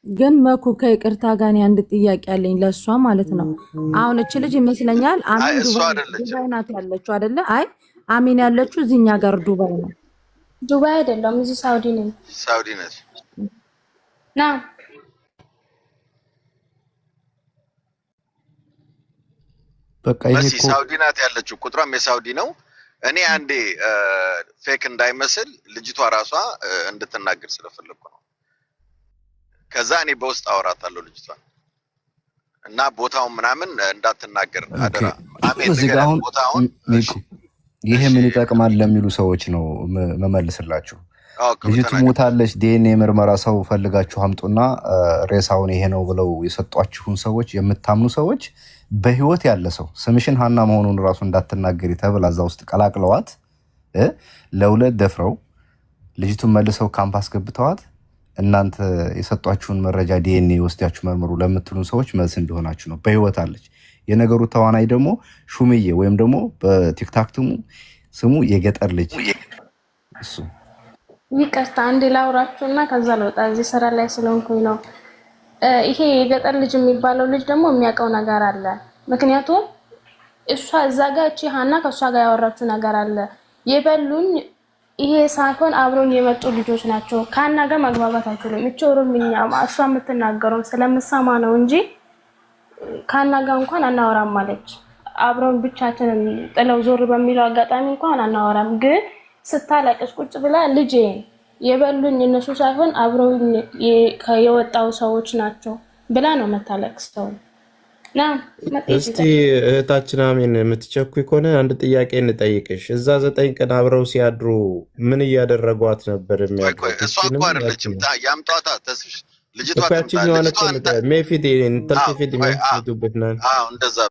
ግን መኩ ከይቅርታ ጋር አንድ ጥያቄ አለኝ ለሷ ማለት ነው። አሁን እቺ ልጅ ይመስለኛል አሚን ዱባይ ናት ያለችው አይደለ? አይ አሚን ያለችው እዚህኛ ጋር ዱባይ ነው። ዱባይ አይደለም እዚህ ሳውዲ ነኝ። ሳውዲ ነች። ና በቃ ይሄ እኮ ሳውዲ ናት ያለችው፣ ቁጥሯም የሳውዲ ነው። እኔ አንዴ ፌክ እንዳይመስል ልጅቷ ራሷ እንድትናገር ስለፈለኩ ነው። ከዛ እኔ በውስጥ አወራታለሁ ልጅቷን እና ቦታውን ምናምን እንዳትናገር አደራ። አሜን ነገር ቦታውን ይሄ ምን ይጠቅማል ለሚሉ ሰዎች ነው መመልስላችሁ። ልጅቱ ሞታለች፣ ዲኤንኤ ምርመራ ሰው ፈልጋችሁ አምጡና ሬሳውን ይሄ ነው ብለው የሰጧችሁን ሰዎች የምታምኑ ሰዎች በህይወት ያለ ሰው ስምሽን ሀና መሆኑን ራሱ እንዳትናገሪ ተብላ እዛ ውስጥ ቀላቅለዋት ለሁለት ደፍረው ልጅቱን መልሰው ካምፓስ ገብተዋት እናንተ የሰጧችሁን መረጃ ዲኤንኤ ወስዳችሁ መርምሩ ለምትሉን ሰዎች መልስ እንደሆናችሁ ነው። በህይወት አለች። የነገሩ ተዋናይ ደግሞ ሹምዬ ወይም ደግሞ በቲክታክ ስሙ የገጠር ልጅ እሱ ይቅርታ አንዴ ላውራችሁና ከዛ ልወጣ እዚህ ስራ ላይ ስለሆንኩኝ ነው። ይሄ የገጠር ልጅ የሚባለው ልጅ ደግሞ የሚያውቀው ነገር አለ። ምክንያቱም እሷ እዛ ጋር እቺ ሀና ከሷ ጋር ያወራችው ነገር አለ። የበሉኝ ይሄ ሳይሆን አብሮኝ የመጡ ልጆች ናቸው። ከሀና ጋር መግባባት አይችሉም። እቺ ኦሮምኛ እሷ የምትናገረው ስለምሰማ ነው እንጂ ከሀና ጋር እንኳን አናወራም አለች። አብሮን ብቻችንን ጥለው ዞር በሚለው አጋጣሚ እንኳን አናወራም። ግን ስታለቅስ ቁጭ ብላ ልጄ የበሉኝ እነሱ ሳይሆን አብሮኝ የወጣው ሰዎች ናቸው ብላ ነው መታለቅሰው። እስቲ እህታችን አሚን የምትቸኩይ ከሆነ አንድ ጥያቄ እንጠይቅሽ። እዛ 9 ቀን አብረው ሲያድሩ ምን እያደረጓት ነበር? የሚያውቁት እሷ እኮ አይደለችም። ያምጧታ ተስፍሽ ልጅቷ ታችኛው አለ ሜፊድ እንተልከፊድ እንደዛ